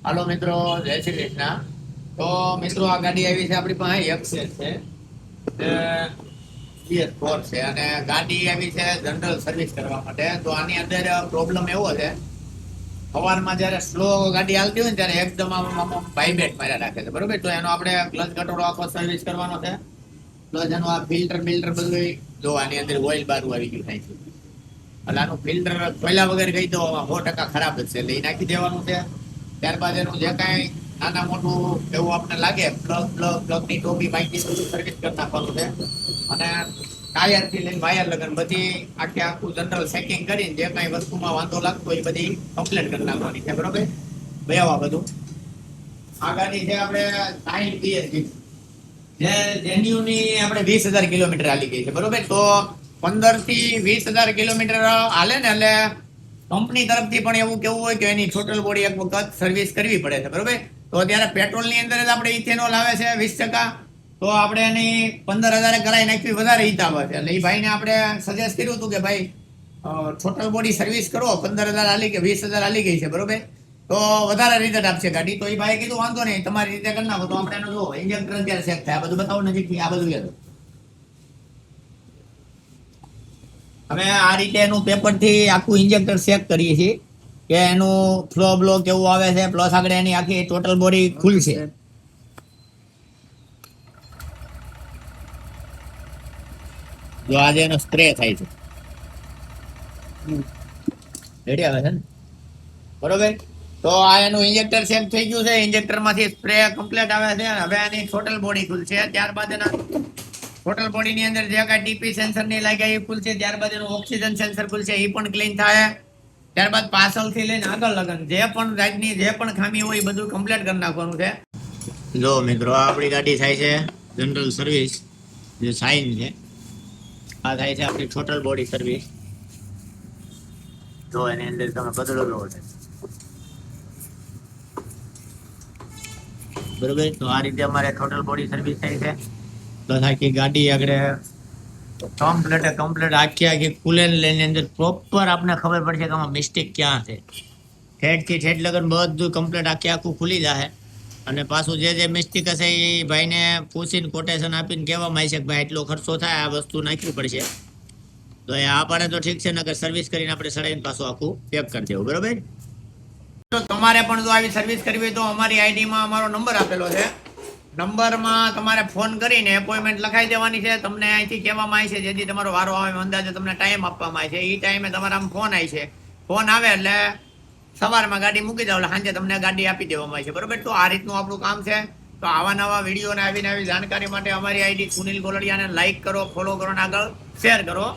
હાલો મિત્રો, જય શ્રી કૃષ્ણ. તો મિત્રો આ ગાડી આવી છે આપણી પાસે એક્સેલ છે, BS4 છે અને ગાડી આવી છે જનરલ સર્વિસ કરવા માટે. તો આની અંદર પ્રોબ્લેમ એવો છે, સવારમાં જયારે સ્લો ગાડી હાલતી હોય ને ત્યારે એકદમ આમ વાઇબ્રેટ માર્યા રાખે છે, બરોબર. તો એનો આપણે ક્લચ કટોરો આખો સર્વિસ કરવાનો છે, પ્લસ એનું આ ફિલ્ટર બધું જો આની અંદર ઓઇલ બારું આવી ગયું થાય છે, એટલે આનું ફિલ્ટર ખોલ્યા વગર ગઈ તો 100% ખરાબ જ છે, એટલે એ નાખી દેવાનું છે. ત્યારબાદ એનું જે કાંઈ નાના મોટું એવું આપણને લાગે પ્લગની ટોપી બાકી બધું સર્વિસ કરી નાખવાનું છે. અને ટાયરથી લઈને વાયર લગન બધી આખું જનરલ સેટિંગ કરીને જે કાંઈ વસ્તુમાં વાંધો લાગતો હોય એ બધી કમ્પ્લેટ કરી નાખવાની છે, બરોબર. ભયાવા બધું આ ગાડી છે આપણે 60 PS જે જેન્યુની આપણે 20,000 કિલોમીટર હાલી ગઈ છે, બરોબર. તો 15 થી 20,000 કિલોમીટર હાલે ને એટલે કંપની તરફથી પણ એવું કેવું હોય કે એની ટોટલ બોડી એક વખત સર્વિસ કરવી પડે છે, બરોબર. તો અત્યારે પેટ્રોલની અંદર જ આપણે ઇથેનોલ આવે છે 20%, તો આપણે એની 15,000 કરાવી નાખવી વધારે હિતાબ છે. એટલે એ ભાઈને આપણે સજેસ્ટ કર્યું હતું કે ભાઈ ટોટલ બોડી સર્વિસ કરો, 15,000 હાલી કે 20,000 હાલી ગઈ છે, બરોબર, તો વધારે રિઝલ્ટ આપશે ગાડી. તો એ ભાઈ કીધું વાંધો નહીં, તમારી રીતે કરી નાખો. તો આપણે એનો જો ઇન્જેક્ટર ક્યારે ચેક થાય આ બધું બતાવો નજીક, આ બધું યાદ. અમે આ રીતે એનું પેપરથી આખું ઇન્જેક્ટર ચેક કરીએ છીએ કે એનું ફ્લો બ્લો કેવું આવે છે, પ્લસ આગળ એની આખી ટોટલ બોડી ખુલશે. જો આજે એનો સ્પ્રે થાય છે, રેડી આવે છે ને, બરોબર. તો આ એનું ઇન્જેક્ટર ચેક થઈ ગયું છે, ઇન્જેક્ટર માંથી સ્પ્રે કમ્પ્લીટ આવે છે. હવે એની ટોટલ બોડી ખુલશે, ત્યારબાદ એના ટોટલ બોડી ની અંદર જે કાંઈ ટીપી સેન્સર ની લાગે એ ખુલશે, ત્યારબાદ એનું ઓક્સિજન સેન્સર ખુલશે, એ પણ ક્લીન થાય. ત્યારબાદ પાછળથી લઈને આગળ લગન જે પણ જાતની જે પણ ખામી હોય એ બધું કમ્પ્લીટ કરી નાખવાનું છે. જો મિત્રો આ આપણી ગાડી થાય છે જનરલ સર્વિસ, જે સાઇન છે આ થાય છે આપણી ટોટલ બોડી સર્વિસ. જો એની અંદર તમે બદલો છે, બરોબર. તો આ રીતે અમારે ટોટલ બોડી સર્વિસ થાય છે. પ્લસ આખી ગાડી આગળ કમ્પ્લીટ આખી કુલેન લઈને અંદર પ્રોપર આપણે ખબર પડશે કે આમાં મિસ્ટેક ક્યાં છે. ઠેઠથી ઠેઠ લગન બધું કમ્પ્લીટ આખું ખુલી જાય. અને પાછું જે મિસ્ટેક હશે એ ભાઈને પૂછીને કોટેશન આપીને કહેવામાં આવશે કે ભાઈ એટલો ખર્ચો થાય, આ વસ્તુ નાખવી પડશે. તો એ આ પાડે તો ઠીક છે, નકર સર્વિસ કરીને આપણે સડાઈને પાછું આખું પેક કરી દેવું, બરોબર. તો તમારે પણ જો આવી સર્વિસ કરવી તો અમારી આઈડીમાં અમારો નંબર આપેલો છે, નંબરમાં તમારે ફોન કરીને એપોઇન્ટમેન્ટ લખાઈ દેવાની છે. તમને અહીંથી કહેવામાં આવે છે જેથી તમારો વારો આવે અંદાજે તમને ટાઈમ આપવામાં આવે છે, એ ટાઈમે તમારા ફોન આવે છે. ફોન આવે એટલે સવારમાં ગાડી મૂકી જાવ એટલે સાંજે તમને ગાડી આપી દેવામાં આવે છે, બરોબર. તો આ રીતનું આપણું કામ છે. તો આવા નવા વિડીયો અને આવી નવી જાણકારી માટે અમારી આઈડી સુનિલ ગોલડિયાને લાઈક કરો, ફોલો કરો અને આગળ શેર કરો.